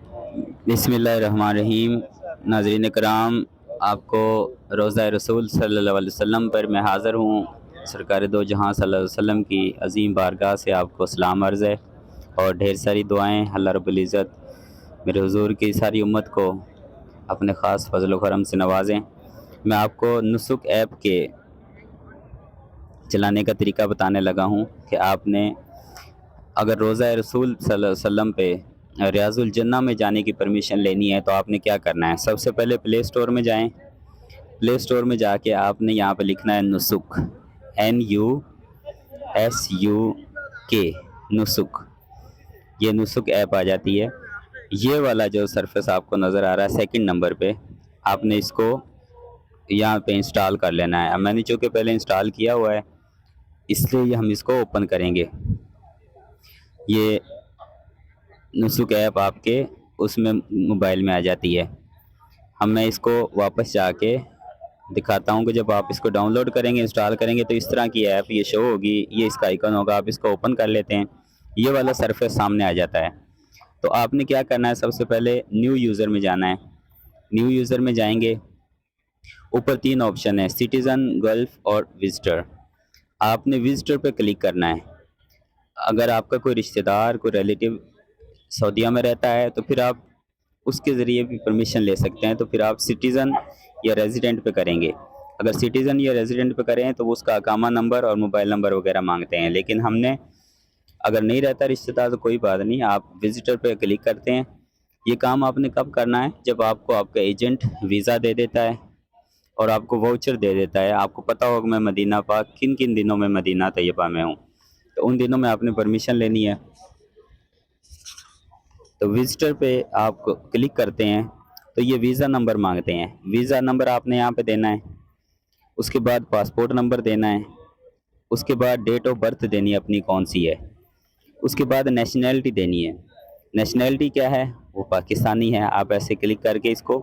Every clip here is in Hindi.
बिस्मिल्लाहिर्रहमानिर्रहीम। नाज़रीन कराम, आपको रोज़ा रसूल सल्लल्लाहु अलैहि वसल्लम पर मैं हाज़िर हूँ। सरकार दो जहाँ सल्लल्लाहु अलैहि वसल्लम की अज़ीम बारगाह से आपको सलाम अर्ज़ है और ढेर सारी दुआएं। अल्लाह रब्बुल इज़्ज़त मेरे हुज़ूर की सारी उम्मत को अपने ख़ास फ़ज़ल व करम से नवाज़ें। मैं आपको नुसुक ऐप के चलाने का तरीका बताने लगा हूँ कि आपने अगर रोज़ा रसूल सल्लल्लाहु अलैहि वसल्लम पे रियाज़ुल जन्नह में जाने की परमिशन लेनी है तो आपने क्या करना है। सबसे पहले प्ले स्टोर में जाएं। प्ले स्टोर में जाके आपने यहाँ पे लिखना है नुसुक, NUSUK, नुसुक। ये नुसुक ऐप आ जाती है। ये वाला जो सरफेस आपको नज़र आ रहा है सेकंड नंबर पे, आपने इसको यहाँ पे इंस्टॉल कर लेना है। अब मैंने चूँकि पहले इंस्टॉल किया हुआ है इसलिए हम इसको ओपन करेंगे। ये नुसुक ऐप आपके उसमें मोबाइल में आ जाती है। हम मैं इसको वापस जाके दिखाता हूँ कि जब आप इसको डाउनलोड करेंगे, इंस्टॉल करेंगे तो इस तरह की ऐप ये शो होगी, ये इसका आइकन होगा। आप इसको ओपन कर लेते हैं, ये वाला सरफेस सामने आ जाता है। तो आपने क्या करना है, सबसे पहले न्यू यूज़र में जाना है। न्यू यूज़र में जाएंगे, ऊपर 3 ऑप्शन है, सिटीज़न, गल्फ और विजिटर। आपने विजिटर पे क्लिक करना है। अगर आपका कोई रिश्तेदार, कोई रिलेटिव सऊदीया में रहता है तो फिर आप उसके ज़रिए भी परमिशन ले सकते हैं। तो फिर आप सिटीज़न या रेजिडेंट पे करेंगे। अगर सिटीज़न या रेजिडेंट पे करें तो वो उसका अकामा नंबर और मोबाइल नंबर वगैरह मांगते हैं। लेकिन हमने अगर नहीं रहता रिश्तेदार तो कोई बात नहीं, आप विजिटर पे क्लिक करते हैं। ये काम आपने कब करना है, जब आपको आपका एजेंट वीज़ा दे देता है और आपको वाउचर दे देता है। आपको पता होगा मैं मदीना पाक किन किन दिनों में मदीना तैयबा में हूँ, तो उन दिनों में आपने परमिशन लेनी है। तो विजिटर पे आप क्लिक करते हैं तो ये वीज़ा नंबर मांगते हैं। वीज़ा नंबर आपने यहाँ पे देना है। उसके बाद पासपोर्ट नंबर देना है। उसके बाद डेट ऑफ बर्थ देनी है अपनी कौन सी है। उसके बाद नेशनैलिटी देनी है। नेशनैलिटी क्या है, वो पाकिस्तानी है। आप ऐसे क्लिक करके इसको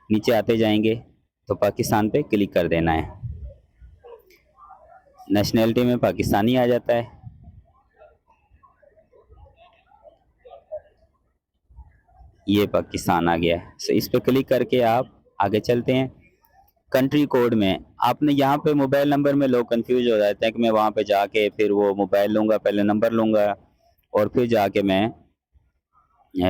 नीचे आते जाएंगे तो पाकिस्तान पे क्लिक कर देना है। नेशनैलिटी में पाकिस्तानी आ जाता है। ये पाकिस्तान आ गया है। इस पर क्लिक करके आप आगे चलते हैं। कंट्री कोड में आपने यहाँ पे मोबाइल नंबर में लोग कंफ्यूज हो जाते हैं कि मैं वहाँ पे जाके फिर वो मोबाइल लूँगा, पहले नंबर लूँगा और फिर जाके मैं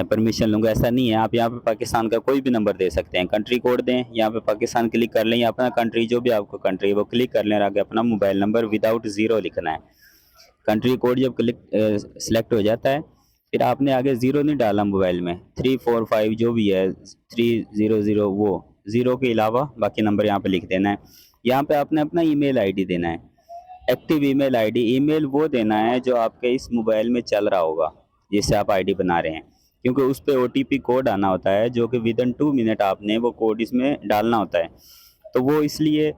परमिशन लूँगा। ऐसा नहीं है, आप यहाँ पे पाकिस्तान का कोई भी नंबर दे सकते हैं। कंट्री कोड दें, यहाँ पे पाकिस्तान क्लिक कर लें या अपना कंट्री जो भी आपको कंट्री है वो क्लिक कर लें। आगे अपना मोबाइल नंबर विदाउट ज़ीरो लिखना है। कंट्री कोड जब क्लिक सेलेक्ट हो जाता है फिर आपने आगे ज़ीरो नहीं डाला मोबाइल में, 345 जो भी है 300, वो ज़ीरो के अलावा बाकी नंबर यहाँ पे लिख देना है। यहाँ पे आपने अपना ईमेल आईडी देना है। एक्टिव ईमेल आईडी, ईमेल वो देना है जो आपके इस मोबाइल में चल रहा होगा जिससे आप आईडी बना रहे हैं, क्योंकि उस पर OTP कोड आना होता है जो कि विदिन 2 मिनट आपने वो कोड इसमें डालना होता है। तो वो इसलिए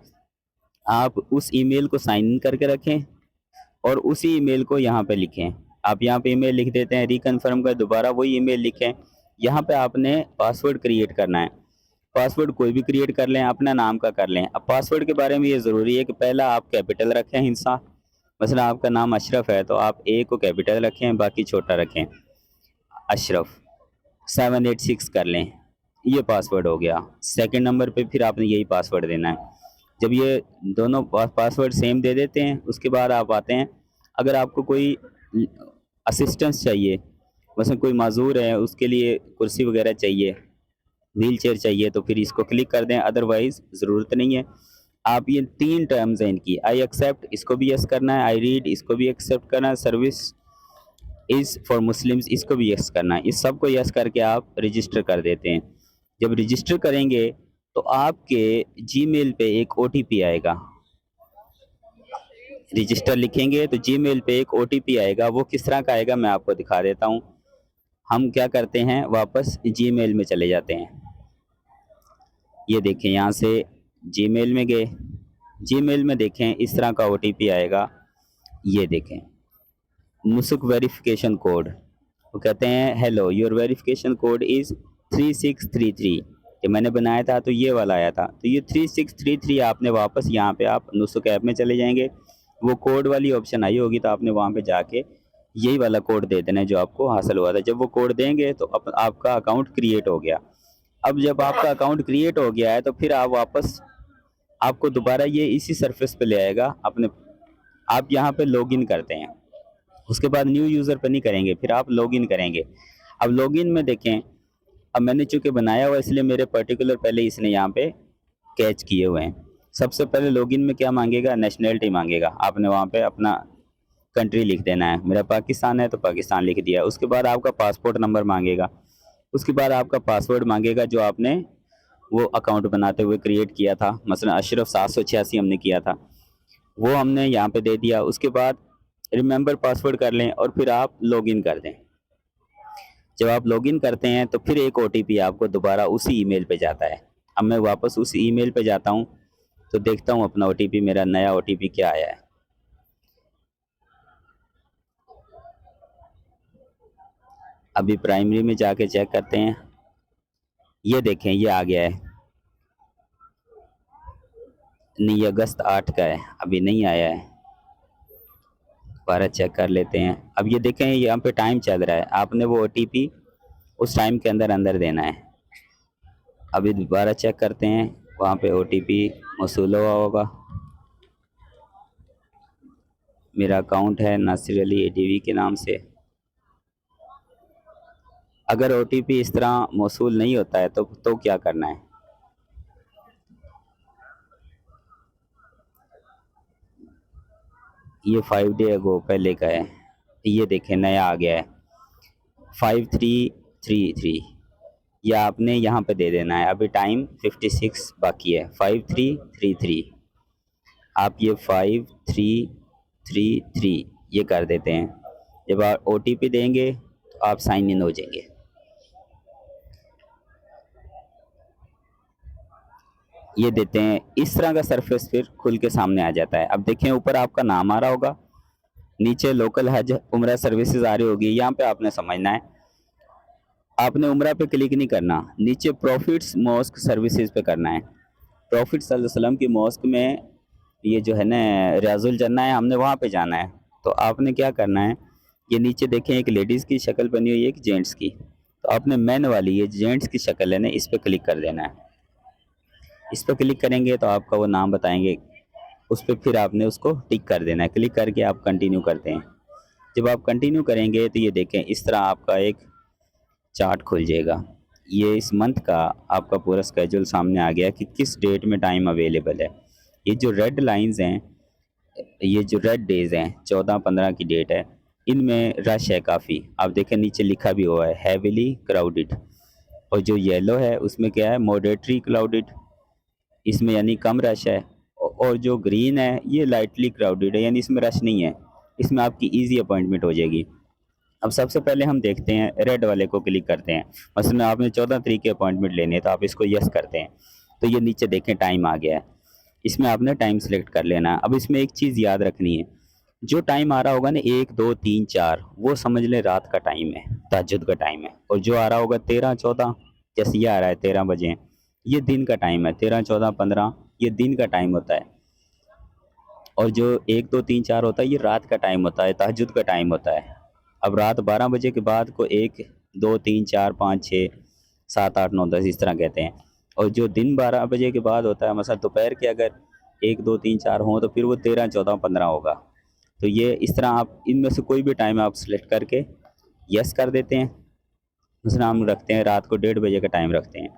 आप उस ईमेल को साइन इन करके रखें और उसी ईमेल को यहाँ पे लिखें। आप यहाँ पे ईमेल लिख देते हैं, रिकन्फर्म का दोबारा वही ईमेल लिखें। यहाँ पे आपने पासवर्ड क्रिएट करना है। पासवर्ड कोई भी क्रिएट कर लें, अपना नाम का कर लें। अब पासवर्ड के बारे में ये ज़रूरी है कि पहला आप कैपिटल रखें, हिंसा। मसलन आपका नाम अशरफ है तो आप ए को कैपिटल रखें, बाकी छोटा रखें, अशरफ 786 कर लें। ये पासवर्ड हो गया। सेकंड नंबर पे फिर आपने यही पासवर्ड देना है। जब ये दोनों पासवर्ड सेम दे देते हैं उसके बाद आप आते हैं। अगर आपको कोई असिस्टेंस चाहिए, मसलन कोई माजूर है उसके लिए कुर्सी वगैरह चाहिए, व्हील चेयर चाहिए, तो फिर इसको क्लिक कर दें, अदरवाइज़ ज़रूरत नहीं है। आप ये 3 टर्म्स हैं इनकी, आई एक्सेप्ट इसको भी यस करना है, आई रीड इसको भी एक्सेप्ट करना है, सर्विस इज़ फॉर मुस्लिम्स इसको भी यस करना है। इस सब को यस करके आप रजिस्टर कर देते हैं। जब रजिस्टर करेंगे तो आपके जीमेल पे एक OTP आएगा। रजिस्टर लिखेंगे तो जीमेल पे एक OTP आएगा। वो किस तरह का आएगा मैं आपको दिखा देता हूँ। हम क्या करते हैं, वापस जीमेल में चले जाते हैं। ये देखें, यहाँ से जीमेल में गए, जीमेल में देखें इस तरह का OTP आएगा। ये देखें, नुसुक वेरिफिकेशन कोड। वो कहते हैं hello your verification code is 3633। कि मैंने बनाया था तो ये वाला आया था, तो ये 3633 आपने वापस यहाँ पे आप नुसुक ऐप में चले जाएंगे। वो कोड वाली ऑप्शन आई होगी तो आपने वहाँ पे जाके यही वाला कोड दे देना है जो आपको हासिल हुआ था। जब वो कोड देंगे तो आपका अकाउंट क्रिएट हो गया। अब जब आपका अकाउंट क्रिएट हो गया है तो फिर आप वापस, आपको दोबारा ये इसी सरफेस पे ले आएगा अपने। आप यहाँ पे लॉगिन करते हैं, उसके बाद न्यू यूज़र पे नहीं करेंगे, फिर आप लॉगिन करेंगे। अब लॉगिन में देखें, अब मैंने चूंकि बनाया हुआ इसलिए मेरे पर्टिकुलर पहले इसने यहाँ पे कैच किए हुए हैं। सबसे पहले लॉगिन में क्या मांगेगा, नेशनैलिटी मांगेगा। आपने वहाँ पे अपना कंट्री लिख देना है, मेरा पाकिस्तान है तो पाकिस्तान लिख दिया। उसके बाद आपका पासपोर्ट नंबर मांगेगा, उसके बाद आपका पासवर्ड मांगेगा जो आपने वो अकाउंट बनाते हुए क्रिएट किया था। मसलन अशरफ 786 हमने किया था, वो हमने यहाँ पे दे दिया। उसके बाद रिमेंबर पासवर्ड कर लें और फिर आप लॉगिन कर दें। जब आप लॉगिन करते हैं तो फिर एक ओटीपी आपको दोबारा उसी ईमेल पे जाता है। अब मैं वापस उस ईमेल पे जाता हूँ तो देखता हूँ अपना ओटीपी, मेरा नया ओटीपी क्या आया है। अभी प्राइमरी में जाके चेक करते हैं, ये देखें ये आ गया है। नहीं, अगस्त 8 का है, अभी नहीं आया है। दोबारा चेक कर लेते हैं। अब ये देखें यहाँ पे टाइम चल रहा है, आपने वो ओटीपी उस टाइम के अंदर अंदर देना है। अभी दोबारा चेक करते हैं, वहाँ पे ओटीपी मौसूल हुआ होगा। मेरा अकाउंट है नासिर अली एडीवी के नाम से। अगर ओटीपी इस तरह मौसूल नहीं होता है तो क्या करना है। ये 5 डे अगो पहले का है, ये देखें नया आ गया है 5333। या आपने यहाँ पे दे देना है, अभी टाइम 56 बाकी है, 5333। आप ये 5333 ये कर देते हैं। जब आप ओटीपी देंगे तो आप साइन इन हो जाएंगे। ये देते हैं, इस तरह का सरफेस फिर खुल के सामने आ जाता है। अब देखें ऊपर आपका नाम आ रहा होगा, नीचे लोकल हज उम्रा सर्विसेज आ रही होगी। यहाँ पे आपने समझना है, आपने उम्रा पे क्लिक नहीं करना, नीचे प्रॉफिट्स मॉस्क सर्विसेज पे करना है। प्रॉफिट सल्लल्लाहु अलैहि वसल्लम की मॉस्क में ये जो है ना रियाजुल जन्ना है, हमने वहाँ पे जाना है। तो आपने क्या करना है, ये नीचे देखें एक लेडीज़ की शक्ल बनी हुई है, एक जेंट्स की। तो आपने मैन वाली ये जेंट्स की शक्ल है ना, इस पर क्लिक कर देना है। इस पर क्लिक करेंगे तो आपका वो नाम बताएंगे, उस पर फिर आपने उसको टिक कर देना है। क्लिक करके आप कंटिन्यू करते हैं। जब आप कंटिन्यू करेंगे तो ये देखें इस तरह आपका एक चार्ट खुल जाएगा। ये इस मंथ का आपका पूरा स्केड्यूल सामने आ गया कि किस डेट में टाइम अवेलेबल है। ये जो रेड लाइंस हैं, ये जो रेड डेज़ हैं 14-15 की डेट है, इनमें रश है काफ़ी। आप देखें नीचे लिखा भी हुआ है हैविली क्राउडेड। और जो येलो है उसमें क्या है, मॉडरेटरी क्राउडेड, इसमें यानी कम रश है। और जो ग्रीन है ये लाइटली क्राउडेड है, यानी इसमें रश नहीं है, इसमें आपकी इजी अपॉइंटमेंट हो जाएगी। अब सबसे पहले हम देखते हैं, रेड वाले को क्लिक करते हैं। मसलन आपने 14 तारीख की अपॉइंटमेंट लेनी है तो आप इसको यस करते हैं। तो ये नीचे देखें टाइम आ गया है, इसमें आपने टाइम सेलेक्ट कर लेना है। अब इसमें एक चीज़ याद रखनी है, जो टाइम आ रहा होगा ना 1 2 3 4, वो समझ लें रात का टाइम है, तहज्जुद का टाइम है। और जो आ रहा होगा 13 14, जैसे ये आ रहा है 13 बजे, ये दिन का टाइम है। 13 14 15 ये दिन का टाइम होता है। और जो 1 2 3 4 होता है ये रात का टाइम होता है, तहज्जुद का टाइम होता है। अब रात 12 बजे के बाद को 1 2 3 4 5 6 7 8 9 10 इस तरह कहते हैं। और जो दिन 12 बजे के बाद होता है, मतलब दोपहर के अगर 1 2 3 4 हों तो फिर वो 13 14 15 होगा। तो ये इस तरह आप इनमें से कोई भी टाइम आप सेलेक्ट करके यस कर देते हैं। दूसरा हम रखते हैं रात को 1:30 बजे का टाइम रखते हैं,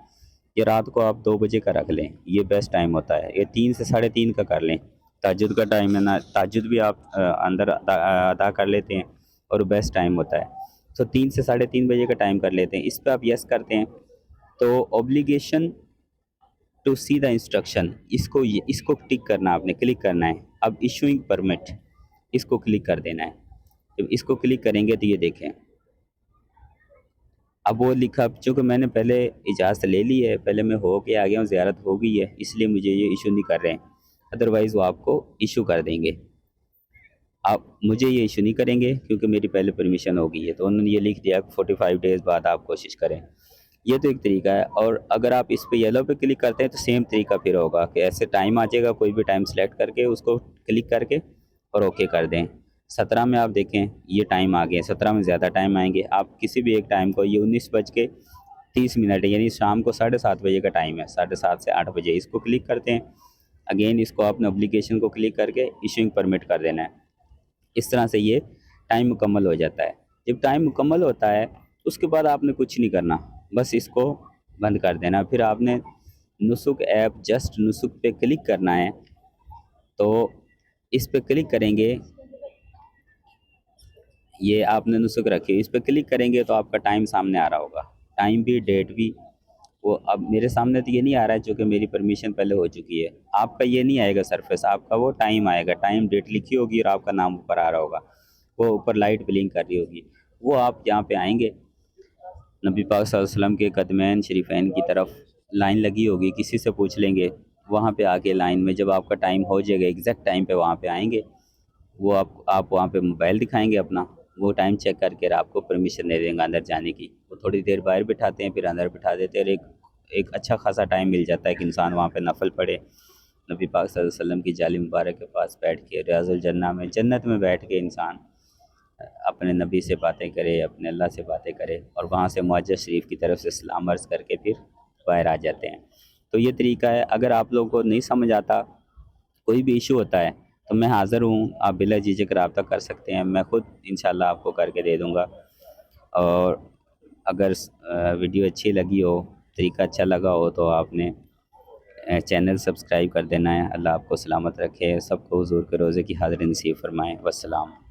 ये रात को आप 2 बजे का रख लें, ये बेस्ट टाइम होता है। ये 3 से 3:30 का कर लें, तहज्जुद का टाइम है ना, तहज्जुद भी आप अंदर अदा कर लेते हैं और बेस्ट टाइम होता है। तो 3 से 3:30 बजे का टाइम कर लेते हैं, इस पर आप यस करते हैं। तो obligation to see the instruction, इसको टिक करना, आपने क्लिक करना है। अब इशूइंग परमिट, इसको क्लिक कर देना है। जब इसको क्लिक करेंगे तो ये देखें अब वो लिखा, चूँकि मैंने पहले इजाज़त ले ली है, पहले मैं हो के आ गया हूँ, ज़ियारत हो गई है, इसलिए मुझे ये इशू नहीं कर रहे हैं। अदरवाइज़ वो आपको इशू कर देंगे। आप मुझे ये इशू नहीं करेंगे क्योंकि मेरी पहले परमिशन हो गई है। तो उन्होंने ये लिख दिया 45 डेज़ बाद आप कोशिश करें। ये तो एक तरीका है। और अगर आप इस पे येलो पे क्लिक करते हैं तो सेम तरीका फिर होगा कि ऐसे टाइम आ जाएगा, कोई भी टाइम सेलेक्ट करके उसको क्लिक करके और ओके कर दें। 17 में आप देखें ये टाइम आ गया, 17 में ज़्यादा टाइम आएंगे। आप किसी भी एक टाइम को, ये 19:30 यानी शाम को 7:30 बजे का टाइम है, 7:30 से 8 बजे, इसको क्लिक करते हैं। अगेन इसको आपने एप्लीकेशन को क्लिक करके इशूइंग परमिट कर देना है। इस तरह से ये टाइम मुकम्मल हो जाता है। जब टाइम मुकम्मल होता है उसके बाद आपने कुछ नहीं करना, बस इसको बंद कर देना। फिर आपने नुसुक ऐप, जस्ट नुसुक पे क्लिक करना है। तो इस पे क्लिक करेंगे, ये आपने नुसुक रखी, इस पे क्लिक करेंगे तो आपका टाइम सामने आ रहा होगा, टाइम भी डेट भी। वो अब मेरे सामने तो ये नहीं आ रहा है क्योंकि मेरी परमिशन पहले हो चुकी है। आपका ये नहीं आएगा सरफेस, आपका वो टाइम आएगा, टाइम डेट लिखी होगी और आपका नाम ऊपर आ रहा होगा, वो ऊपर लाइट ब्लिंक कर रही होगी। वो आप यहाँ पे आएंगे, नबी पाक सल्लल्लाहु अलैहि वसल्लम के कदमैन शरीफैन की तरफ लाइन लगी होगी, किसी से पूछ लेंगे, वहाँ पे आके लाइन में जब आपका टाइम हो जाएगा एग्जैक्ट टाइम पे वहाँ पे आएंगे। वो आप वहाँ पे मोबाइल दिखाएंगे अपना, वो टाइम चेक करके आपको परमिशन दे देंगे अंदर जाने की। वो थोड़ी देर बाहर बिठाते हैं, फिर अंदर बिठा देते हैं, और एक अच्छा खासा टाइम मिल जाता है कि इंसान वहाँ पे नफल पढ़े, नबी पाक सल्लल्लाहु अलैहि वसल्लम की जाली मुबारक के पास बैठ के, रियाजुल जन्ना में, जन्नत में बैठ के इंसान अपने नबी से बातें करे, अपने अल्लाह से बातें करे, और वहाँ से मुअज्जज़ शरीफ की तरफ से सलाम अर्ज़ करके फिर बाहर आ जाते हैं। तो ये तरीका है। अगर आप लोगों को नहीं समझ आता, कोई भी इशू होता है, तो मैं हाज़िर हूँ, आप बिला झिझक रब्ता कर सकते हैं, मैं ख़ुद इंशाल्लाह आपको करके दे दूँगा। और अगर वीडियो अच्छी लगी हो, तरीका अच्छा लगा हो, तो आपने चैनल सब्सक्राइब कर देना है। अल्लाह आपको सलामत रखे, सबको हुज़ूर के रोज़े की हाज़िरी नसीब फ़रमाए। वस्सलाम।